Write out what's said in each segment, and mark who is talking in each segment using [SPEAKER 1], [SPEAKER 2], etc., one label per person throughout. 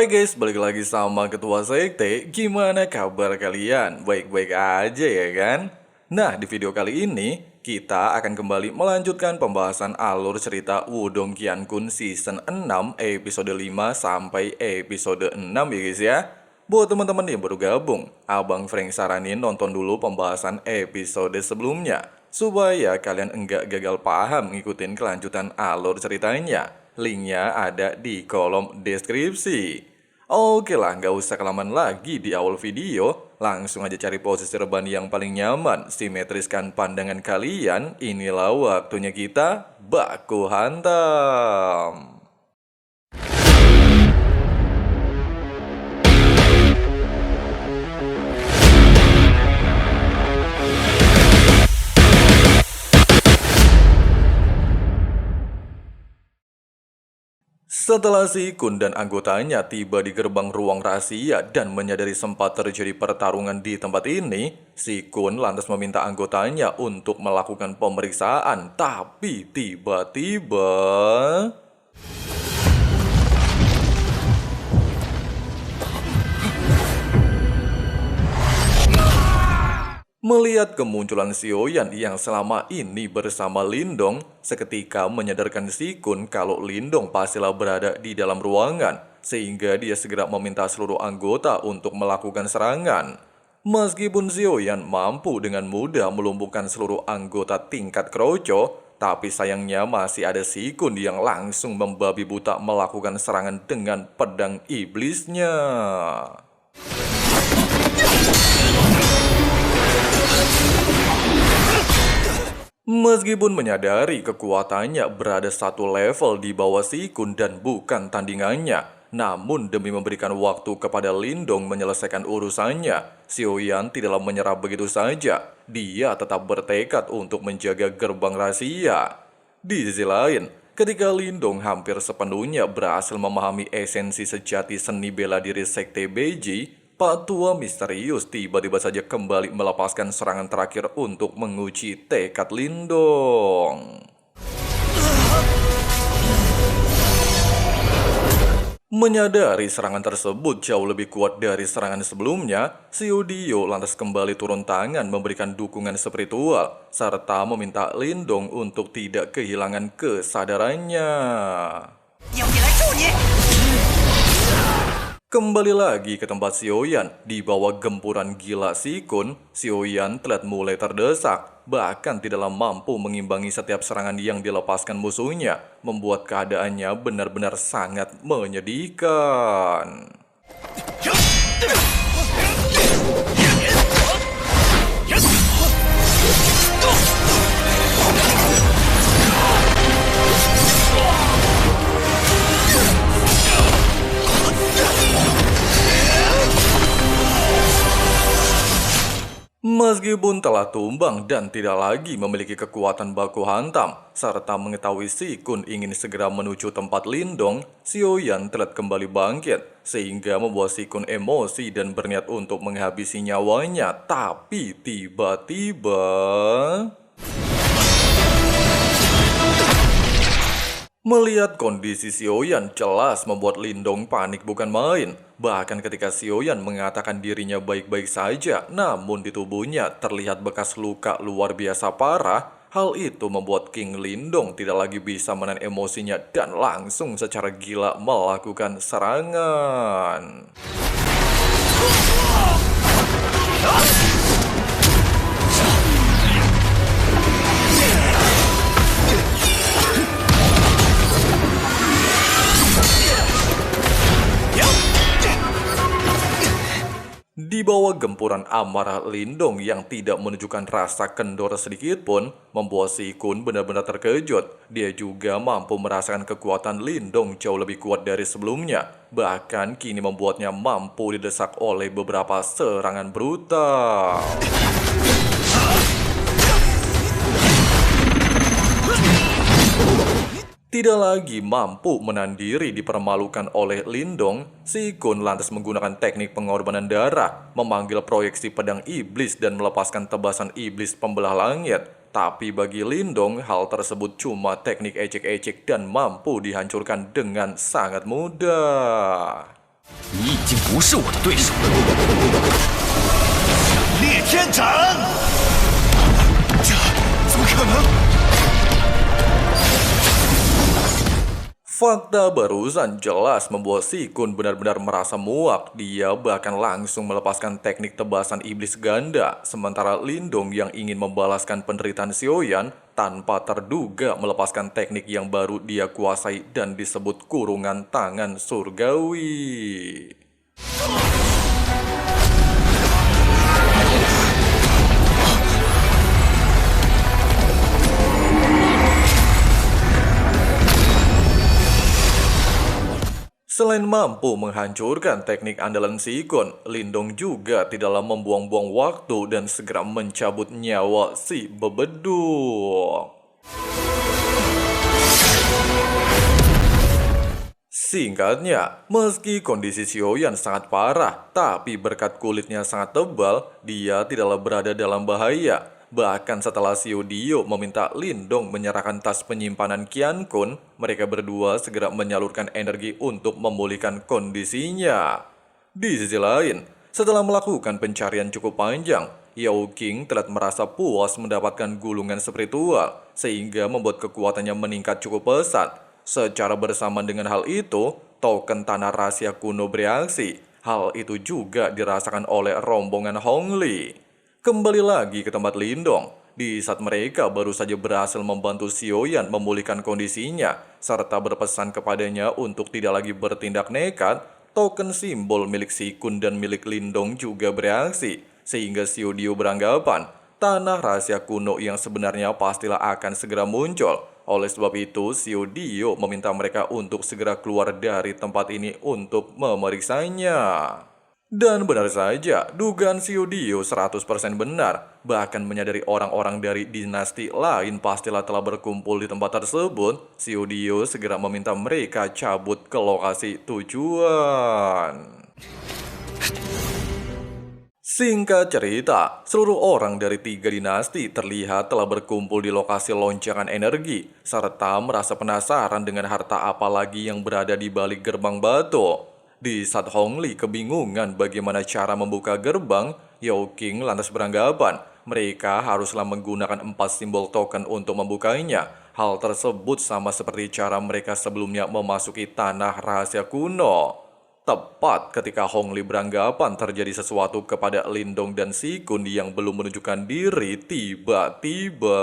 [SPEAKER 1] Alright guys, balik lagi sama Ketua Sekte. Gimana kabar kalian? Baik-baik aja ya kan? Nah, di video kali ini kita akan kembali melanjutkan pembahasan alur cerita Wudong Qiankun season 6 episode 5 sampai episode 6 ya guys ya. Buat teman-teman yang baru gabung, Abang Frank saranin nonton dulu pembahasan episode sebelumnya supaya kalian enggak gagal paham ngikutin kelanjutan alur ceritanya. Linknya ada di kolom deskripsi. Oke lah, nggak usah kelamaan lagi di awal video. Langsung aja cari posisi rebahan yang paling nyaman. Simetriskan pandangan kalian. Inilah waktunya kita baku hantam. Setelah Si Kun dan anggotanya tiba di gerbang ruang rahasia dan menyadari sempat terjadi pertarungan di tempat ini, Si Kun lantas meminta anggotanya untuk melakukan pemeriksaan. Tapi tiba-tiba melihat kemunculan Xiaoyan yang selama ini bersama Lindong, seketika menyadarkan Si Kun kalau Lindong pastilah berada di dalam ruangan, sehingga dia segera meminta seluruh anggota untuk melakukan serangan. Meskipun Xiaoyan mampu dengan mudah melumpuhkan seluruh anggota tingkat kroco, tapi sayangnya masih ada Si Kun yang langsung membabi buta melakukan serangan dengan pedang iblisnya. Meskipun menyadari kekuatannya berada satu level di bawah Si Kun dan bukan tandingannya, namun demi memberikan waktu kepada Lindong menyelesaikan urusannya, Xiaoyan tidaklah menyerah begitu saja. Dia tetap bertekad untuk menjaga gerbang rahasia. Di sisi lain, ketika Lindong hampir sepenuhnya berhasil memahami esensi sejati seni bela diri Sekte Beiji, Pak Tua misterius tiba-tiba saja kembali melepaskan serangan terakhir untuk menguji tekad Lindong. Menyadari serangan tersebut jauh lebih kuat dari serangan sebelumnya, Xiao Dio lantas kembali turun tangan memberikan dukungan spiritual, serta meminta Lindong untuk tidak kehilangan kesadarannya. Kembali lagi ke tempat Xiaoyan, di bawah gempuran gila Si Kun, Xiaoyan telah mulai terdesak, bahkan tidaklah mampu mengimbangi setiap serangan yang dilepaskan musuhnya, membuat keadaannya benar-benar sangat menyedihkan. Meskipun telah tumbang dan tidak lagi memiliki kekuatan baku hantam, serta mengetahui Si Kun ingin segera menuju tempat Lindong, Xiaoyan telah kembali bangkit, sehingga membuat Si Kun emosi dan berniat untuk menghabisi nyawanya. Tapi tiba-tiba melihat kondisi Xiaoyan jelas membuat Lindong panik bukan main. Bahkan ketika Xiaoyan mengatakan dirinya baik-baik saja, namun di tubuhnya terlihat bekas luka luar biasa parah. Hal itu membuat King Lindong tidak lagi bisa menahan emosinya dan langsung secara gila melakukan serangan. Di bawah gempuran amarah Lindong yang tidak menunjukkan rasa kendor sedikit pun, membuat Si Kun benar-benar terkejut. Dia juga mampu merasakan kekuatan Lindong jauh lebih kuat dari sebelumnya. Bahkan kini membuatnya mampu didesak oleh beberapa serangan brutal. Tidak lagi mampu menahan diri dipermalukan oleh Lindong, Si Kun lantas menggunakan teknik pengorbanan darah, memanggil proyeksi pedang iblis dan melepaskan tebasan iblis pembelah langit. Tapi bagi Lindong, hal tersebut cuma teknik ecek-ecek dan mampu dihancurkan dengan sangat mudah.
[SPEAKER 2] 你已经不是我的对手了。裂天斩！这怎么可能？
[SPEAKER 1] Fakta barusan jelas membuat Si Kun benar-benar merasa muak. Dia bahkan langsung melepaskan teknik tebasan iblis ganda. Sementara Lindong yang ingin membalaskan penderitaan Xiaoyan tanpa terduga melepaskan teknik yang baru dia kuasai dan disebut kurungan tangan surgawi. Selain mampu menghancurkan teknik andalan Si Kun, Lindong juga tidaklah membuang-buang waktu dan segera mencabut nyawa si bebeduk. Singkatnya, meski kondisi Xiaoyan sangat parah, tapi berkat kulitnya sangat tebal, dia tidaklah berada dalam bahaya. Bahkan setelah Xiao Dio meminta Lindong menyerahkan tas penyimpanan Qian Kun, mereka berdua segera menyalurkan energi untuk memulihkan kondisinya. Di sisi lain, setelah melakukan pencarian cukup panjang, Yao Qing telah merasa puas mendapatkan gulungan spiritual, sehingga membuat kekuatannya meningkat cukup pesat. Secara bersamaan dengan hal itu, token tanah rahasia kuno bereaksi. Hal itu juga dirasakan oleh rombongan Hong Li. Kembali lagi ke tempat Lindong. Di saat mereka baru saja berhasil membantu Xiaoyan memulihkan kondisinya, serta berpesan kepadanya untuk tidak lagi bertindak nekat, token simbol milik Si Kun dan milik Lindong juga bereaksi, sehingga Xiao Dio beranggapan tanah rahasia kuno yang sebenarnya pastilah akan segera muncul. Oleh sebab itu, Xiao Dio meminta mereka untuk segera keluar dari tempat ini untuk memeriksanya. Dan benar saja, dugaan Xiao Dio 100% benar. Bahkan menyadari orang-orang dari dinasti lain pastilah telah berkumpul di tempat tersebut, Xiao Dio segera meminta mereka cabut ke lokasi tujuan. Singkat cerita, seluruh orang dari 3 dinasti terlihat telah berkumpul di lokasi loncangan energi, serta merasa penasaran dengan harta apa lagi yang berada di balik gerbang batu. Di saat Hong Li kebingungan bagaimana cara membuka gerbang, Yao Qing lantas beranggapan mereka haruslah menggunakan 4 simbol token untuk membukanya. Hal tersebut sama seperti cara mereka sebelumnya memasuki tanah rahasia kuno. Tepat ketika Hong Li beranggapan terjadi sesuatu kepada Lindong dan Si Kun yang belum menunjukkan diri, tiba-tiba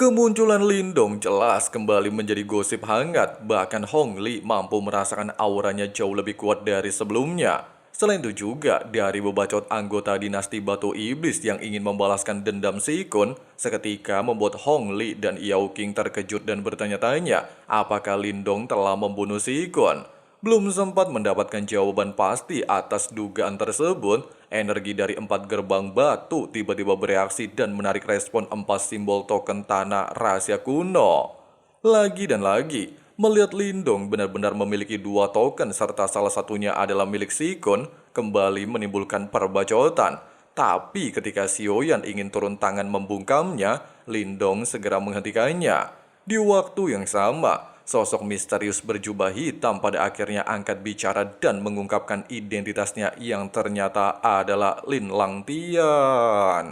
[SPEAKER 1] kemunculan Lindong jelas kembali menjadi gosip hangat. Bahkan Hong Li mampu merasakan auranya jauh lebih kuat dari sebelumnya. Selain itu juga dari bebacot anggota dinasti Batu Iblis yang ingin membalaskan dendam Si Kun, seketika membuat Hong Li dan Yao Qing terkejut dan bertanya-tanya apakah Lindong telah membunuh Si Kun. Belum sempat mendapatkan jawaban pasti atas dugaan tersebut, energi dari 4 gerbang batu tiba-tiba bereaksi dan menarik respon 4 simbol token tanah rahasia kuno. Lagi dan lagi, melihat Lindong benar-benar memiliki 2 token serta salah satunya adalah milik Si Kun, kembali menimbulkan perbacotan. Tapi ketika Xiaoyan ingin turun tangan membungkamnya, Lindong segera menghentikannya. Di waktu yang sama, sosok misterius berjubah hitam pada akhirnya angkat bicara dan mengungkapkan identitasnya yang ternyata adalah Lin Langtian.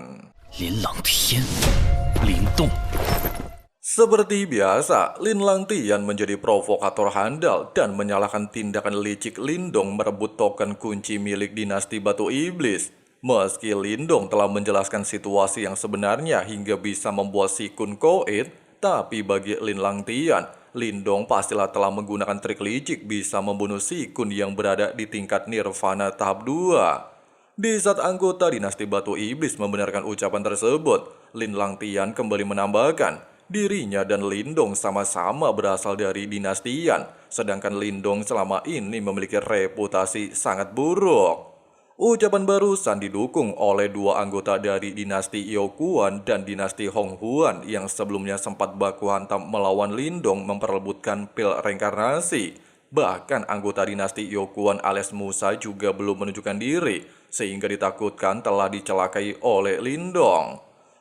[SPEAKER 2] Lin Langtian, Lindong.
[SPEAKER 1] Seperti biasa, Lin Langtian menjadi provokator handal dan menyalahkan tindakan licik Lindong merebut token kunci milik dinasti Batu Iblis. Meski Lindong telah menjelaskan situasi yang sebenarnya hingga bisa membuat Si Kun koit, tapi bagi Lin Langtian, Lindong pastilah telah menggunakan trik licik bisa membunuh Si Kun yang berada di tingkat Nirvana tahap 2. Di saat anggota dinasti Batu Iblis membenarkan ucapan tersebut, Lin Langtian kembali menambahkan dirinya dan Lindong sama-sama berasal dari dinastian, sedangkan Lindong selama ini memiliki reputasi sangat buruk. Ucapan barusan didukung oleh 2 anggota dari dinasti Youkuan dan dinasti Honghuan yang sebelumnya sempat baku hantam melawan Lindong memperebutkan pil reinkarnasi. Bahkan anggota dinasti Youkuan alias Musa juga belum menunjukkan diri, sehingga ditakutkan telah dicelakai oleh Lindong.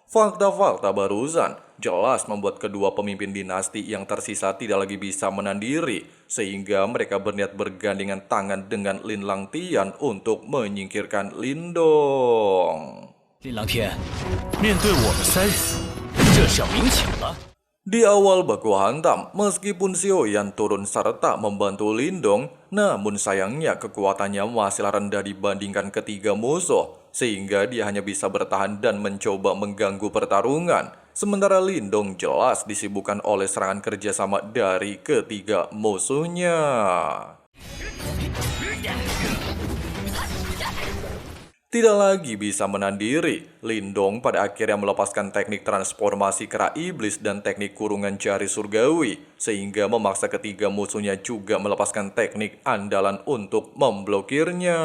[SPEAKER 1] Fakta-fakta barusan jelas membuat kedua pemimpin dinasti yang tersisa tidak lagi bisa menahan diri, sehingga mereka berniat bergandengan tangan dengan Lin Langtian untuk menyingkirkan Lindong.
[SPEAKER 2] 林狼天，面对我们3人，这是要明抢了。
[SPEAKER 1] Di awal baku hantam, meskipun Xiaoyan turun serta membantu Lindong, namun sayangnya kekuatannya masih rendah dibandingkan ketiga musuh, sehingga dia hanya bisa bertahan dan mencoba mengganggu pertarungan. Sementara Lindong jelas disibukkan oleh serangan kerjasama dari ketiga musuhnya. Tidak lagi bisa menahan diri, Lindong pada akhirnya melepaskan teknik transformasi kera iblis dan teknik kurungan jari surgawi, sehingga memaksa ketiga musuhnya juga melepaskan teknik andalan untuk memblokirnya.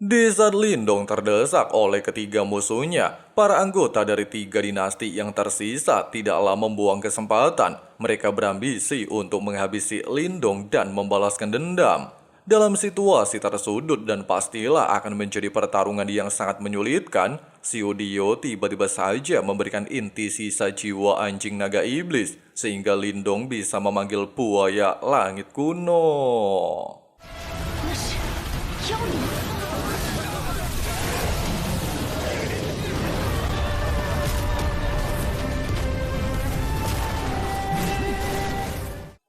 [SPEAKER 1] Di saat Lindong terdesak oleh ketiga musuhnya, para anggota dari 3 dinasti yang tersisa tidaklah membuang kesempatan. Mereka berambisi untuk menghabisi Lindong dan membalaskan dendam. Dalam situasi tersudut dan pastilah akan menjadi pertarungan yang sangat menyulitkan, Xiao Dio tiba-tiba saja memberikan inti sisa jiwa anjing naga iblis, sehingga Lindong bisa memanggil buaya langit kuno.
[SPEAKER 3] 那是妖灵。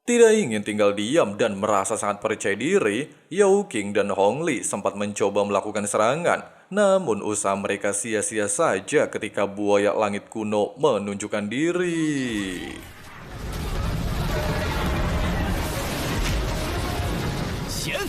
[SPEAKER 1] Tidak ingin tinggal diam dan merasa sangat percaya diri, Yao Qing dan Hong Li sempat mencoba melakukan serangan. Namun usaha mereka sia-sia saja ketika buaya langit kuno menunjukkan diri.
[SPEAKER 2] 贤，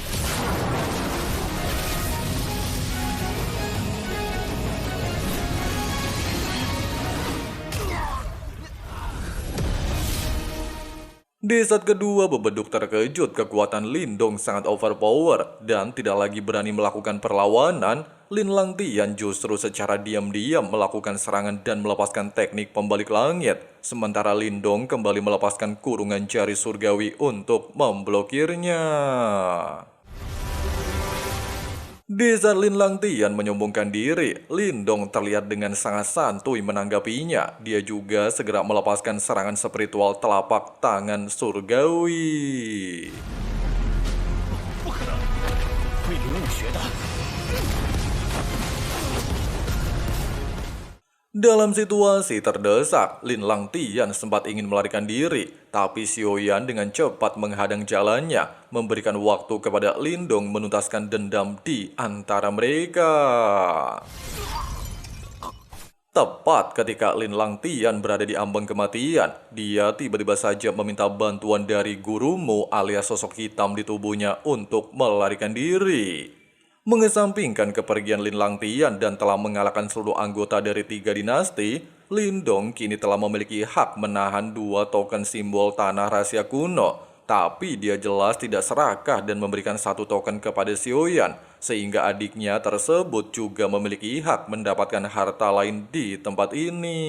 [SPEAKER 1] Di saat kedua bebeduk terkejut, kekuatan Lindong sangat overpower dan tidak lagi berani melakukan perlawanan. Lin Langtian justru secara diam-diam melakukan serangan dan melepaskan teknik pembalik langit. Sementara Lindong kembali melepaskan kurungan jari surgawi untuk memblokirnya. Di saat Lin Langtian menyombongkan diri, Lindong terlihat dengan sangat santuy menanggapinya. Dia juga segera melepaskan serangan spiritual telapak tangan surgawi.
[SPEAKER 2] 不可能，会领武学的。
[SPEAKER 1] Dalam situasi terdesak, Lin Langtian sempat ingin melarikan diri, tapi Xiaoyan dengan cepat menghadang jalannya, memberikan waktu kepada Lindong menuntaskan dendam di antara mereka. Tepat ketika Lin Langtian berada di ambang kematian, dia tiba-tiba saja meminta bantuan dari gurumu alias sosok hitam di tubuhnya untuk melarikan diri. Mengesampingkan kepergian Lin Langtian dan telah mengalahkan seluruh anggota dari 3 dinasti, Lindong kini telah memiliki hak menahan 2 token simbol tanah rahasia kuno. Tapi dia jelas tidak serakah dan memberikan 1 token kepada Xiaoyan, sehingga adiknya tersebut juga memiliki hak mendapatkan harta lain di tempat ini.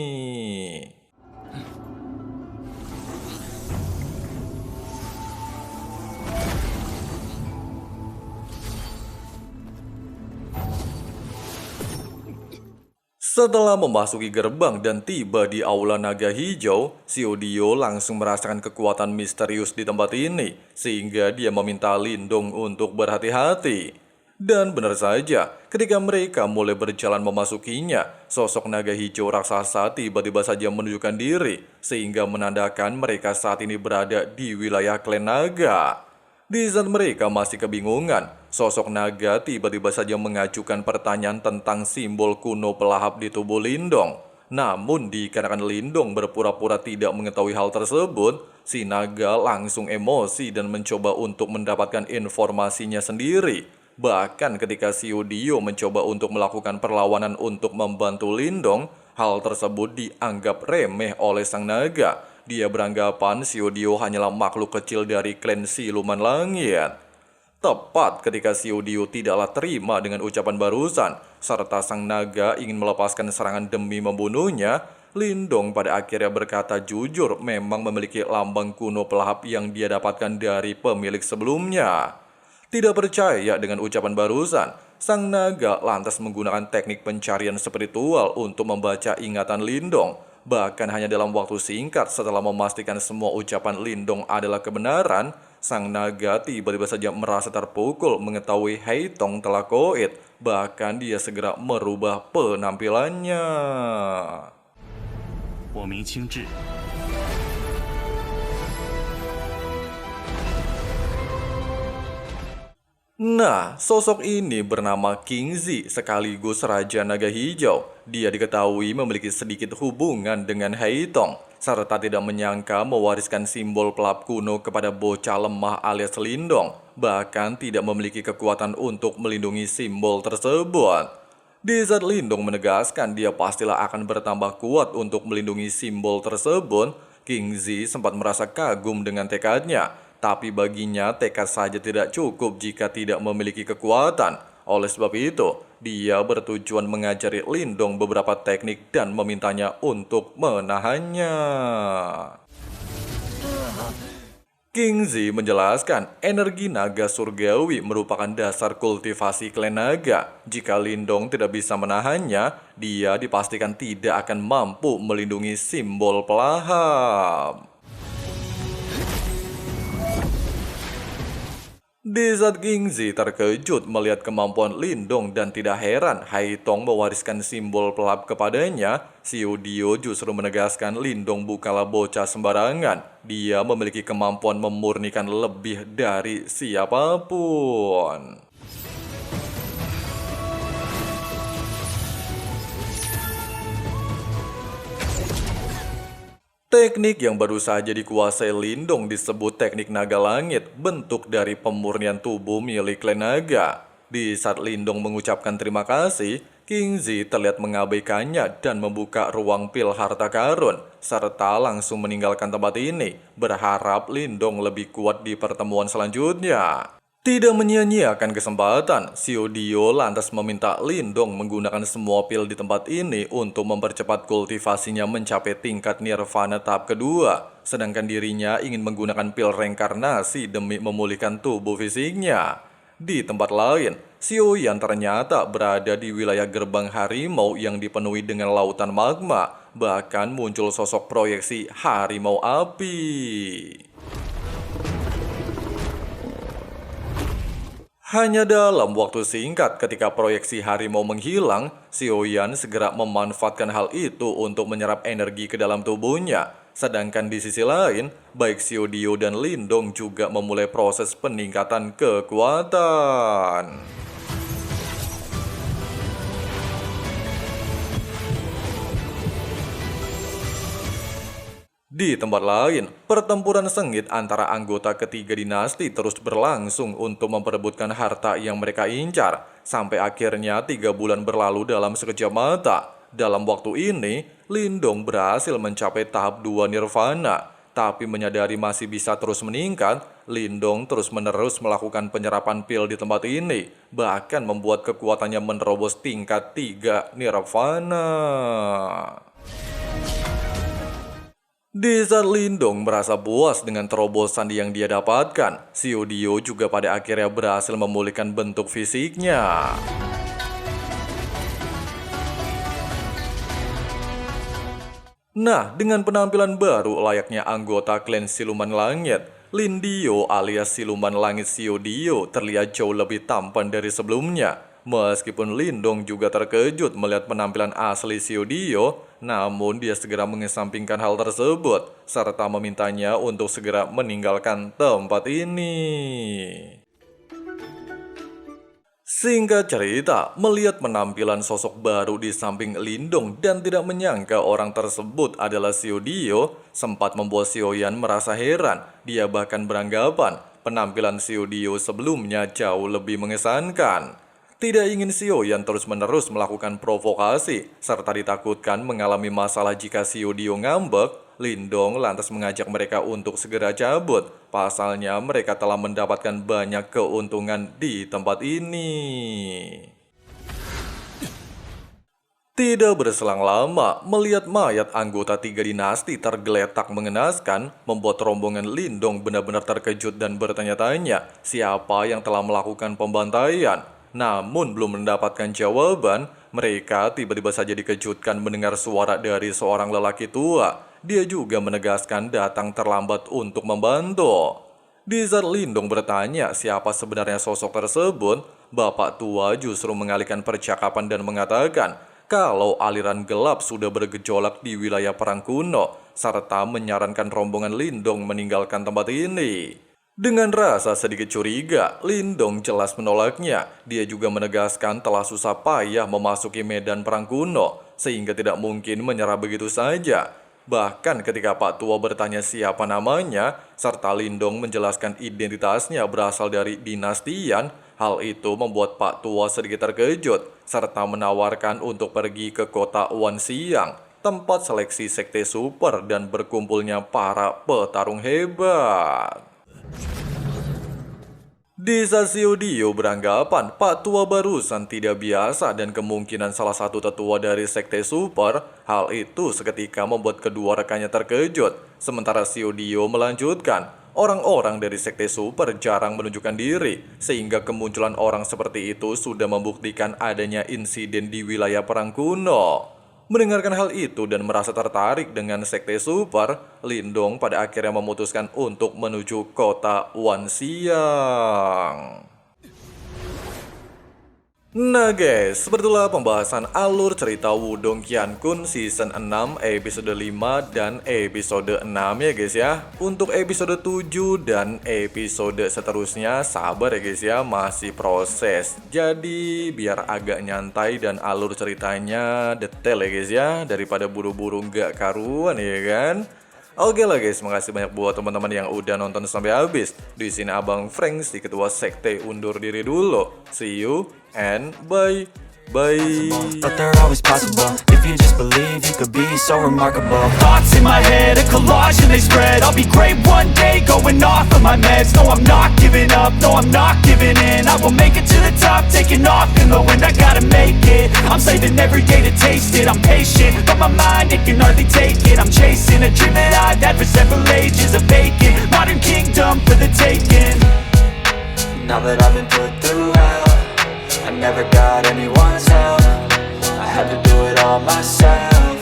[SPEAKER 1] Setelah memasuki gerbang dan tiba di Aula Naga Hijau, Xiao Dio langsung merasakan kekuatan misterius di tempat ini, sehingga dia meminta Lindong untuk berhati-hati. Dan benar saja, ketika mereka mulai berjalan memasukinya, sosok naga hijau raksasa tiba-tiba saja menunjukkan diri, sehingga menandakan mereka saat ini berada di wilayah klan naga. Di saat mereka masih kebingungan, sosok naga tiba-tiba saja mengajukan pertanyaan tentang simbol kuno pelahap di tubuh Lindong. Namun dikarenakan Lindong berpura-pura tidak mengetahui hal tersebut, si naga langsung emosi dan mencoba untuk mendapatkan informasinya sendiri. Bahkan ketika Xiao Dio mencoba untuk melakukan perlawanan untuk membantu Lindong, hal tersebut dianggap remeh oleh sang naga. Dia beranggapan Xiao Dio hanyalah makhluk kecil dari klan Siluman Langit. Tepat ketika Xiao Dio tidaklah terima dengan ucapan barusan, serta sang naga ingin melepaskan serangan demi membunuhnya, Lindong pada akhirnya berkata jujur memang memiliki lambang kuno pelahap yang dia dapatkan dari pemilik sebelumnya. Tidak percaya dengan ucapan barusan, sang naga lantas menggunakan teknik pencarian spiritual untuk membaca ingatan Lindong. Bahkan hanya dalam waktu singkat setelah memastikan semua ucapan Lindong adalah kebenaran, sang naga tiba-tiba saja merasa terpukul mengetahui Haitong telah koit. Bahkan dia segera merubah penampilannya.
[SPEAKER 2] 我名清志，
[SPEAKER 1] Nah, sosok ini bernama King Zi sekaligus Raja Naga Hijau. Dia diketahui memiliki sedikit hubungan dengan Haitong, serta tidak menyangka mewariskan simbol pelap kuno kepada bocah lemah alias Lindong, bahkan tidak memiliki kekuatan untuk melindungi simbol tersebut. Di saat Lindong menegaskan dia pastilah akan bertambah kuat untuk melindungi simbol tersebut, King Zi sempat merasa kagum dengan tekadnya. Tapi baginya tekad saja tidak cukup jika tidak memiliki kekuatan. Oleh sebab itu, dia bertujuan mengajari Lindong beberapa teknik dan memintanya untuk menahannya. King Zi menjelaskan energi naga surgawi merupakan dasar kultivasi klan naga. Jika Lindong tidak bisa menahannya, dia dipastikan tidak akan mampu melindungi simbol pelahap. Di saat King Zi terkejut melihat kemampuan Lindong dan tidak heran Haitong mewariskan simbol pelap kepadanya, Xiao Dio justru menegaskan Lindong bukanlah bocah sembarangan. Dia memiliki kemampuan memurnikan lebih dari siapapun. Teknik yang baru saja dikuasai Lindong disebut teknik naga langit, bentuk dari pemurnian tubuh milik klan naga. Di saat Lindong mengucapkan terima kasih, King Zi terlihat mengabaikannya dan membuka ruang pil harta karun, serta langsung meninggalkan tempat ini, berharap Lindong lebih kuat di pertemuan selanjutnya. Tidak menyia-nyiakan kesempatan, Xiao Dio lantas meminta Lindong menggunakan semua pil di tempat ini untuk mempercepat kultivasinya mencapai tingkat nirvana tahap kedua. Sedangkan dirinya ingin menggunakan pil reinkarnasi demi memulihkan tubuh fisiknya. Di tempat lain, Xiao Yan ternyata berada di wilayah gerbang harimau yang dipenuhi dengan lautan magma. Bahkan muncul sosok proyeksi harimau api. Hanya dalam waktu singkat ketika proyeksi harimau menghilang, Xiao Yan segera memanfaatkan hal itu untuk menyerap energi ke dalam tubuhnya. Sedangkan di sisi lain, baik Xiao Dio dan Lindong juga memulai proses peningkatan kekuatan. Di tempat lain, pertempuran sengit antara anggota ketiga dinasti terus berlangsung untuk memperebutkan harta yang mereka incar. Sampai akhirnya 3 bulan berlalu dalam sekejap mata. Dalam waktu ini, Lindong berhasil mencapai tahap 2 nirvana. Tapi menyadari masih bisa terus meningkat, Lindong terus-menerus melakukan penyerapan pil di tempat ini. Bahkan membuat kekuatannya menerobos tingkat 3 nirvana. Di saat Lindong merasa puas dengan terobosan yang dia dapatkan, Xiao Dio juga pada akhirnya berhasil memulihkan bentuk fisiknya. Nah, dengan penampilan baru layaknya anggota klan Siluman Langit, Lin Dio alias Siluman Langit Xiao Dio terlihat jauh lebih tampan dari sebelumnya. Meskipun Lindong juga terkejut melihat penampilan asli Xiao Dio, namun dia segera mengesampingkan hal tersebut, serta memintanya untuk segera meninggalkan tempat ini. Singkat cerita, melihat penampilan sosok baru di samping Lindong dan tidak menyangka orang tersebut adalah Xiao Dio, sempat membuat Xiao Yan merasa heran. Dia bahkan beranggapan penampilan Xiao Dio sebelumnya jauh lebih mengesankan. Tidak ingin Xiao Yan terus-menerus melakukan provokasi, serta ditakutkan mengalami masalah jika Xiao Dio ngambek, Lindong lantas mengajak mereka untuk segera cabut. Pasalnya mereka telah mendapatkan banyak keuntungan di tempat ini. Tidak berselang lama, melihat mayat anggota 3 dinasti tergeletak mengenaskan, membuat rombongan Lindong benar-benar terkejut dan bertanya-tanya siapa yang telah melakukan pembantaian. Namun belum mendapatkan jawaban, mereka tiba-tiba saja dikejutkan mendengar suara dari seorang lelaki tua. Dia juga menegaskan datang terlambat untuk membantu. Di saat Lindong bertanya siapa sebenarnya sosok tersebut, bapak tua justru mengalihkan percakapan dan mengatakan kalau aliran gelap sudah bergejolak di wilayah perang kuno, serta menyarankan rombongan Lindong meninggalkan tempat ini. Dengan rasa sedikit curiga, Lindong jelas menolaknya. Dia juga menegaskan telah susah payah memasuki medan perang kuno, sehingga tidak mungkin menyerah begitu saja. Bahkan ketika Pak Tua bertanya siapa namanya, serta Lindong menjelaskan identitasnya berasal dari dinastian, hal itu membuat Pak Tua sedikit terkejut, serta menawarkan untuk pergi ke kota Wanxiang, tempat seleksi sekte super dan berkumpulnya para petarung hebat. Di saat Dio beranggapan Pak Tua barusan tidak biasa dan kemungkinan salah satu tetua dari sekte super, hal itu seketika membuat kedua rekannya terkejut. Sementara Dio melanjutkan, orang-orang dari sekte super jarang menunjukkan diri, sehingga kemunculan orang seperti itu sudah membuktikan adanya insiden di wilayah perang kuno. Mendengarkan hal itu dan merasa tertarik dengan sekte super, Lindong pada akhirnya memutuskan untuk menuju kota Wanxiang. Nah guys, sebetulnya pembahasan alur cerita Wudong Qiankun season 6 episode 5 dan episode 6 ya guys ya. Untuk episode 7 dan episode seterusnya sabar ya guys ya, masih proses. Jadi biar agak nyantai dan alur ceritanya detail ya guys ya, daripada buru-buru nggak karuan ya kan. Oke lah guys, makasih banyak buat teman-teman yang udah nonton sampai habis. Di sini Abang Frank, si ketua sekte, undur diri dulu. See you and bye. Bye.
[SPEAKER 4] But they're always possible. If you just believe, you could be so remarkable. Thoughts in my head, a collage and they spread. I'll be great one day, going off of my meds. No, I'm not giving up, no, I'm not giving in. I will make it to the top, taking off in the wind. I gotta make it, I'm saving every day to taste it. I'm patient, but my mind, it can hardly take it. I'm chasing a dream that I've had for several ages. A vacant, modern kingdom for the taking. Now that I've been put through hell, I never got anyone's help. I had to do it all myself.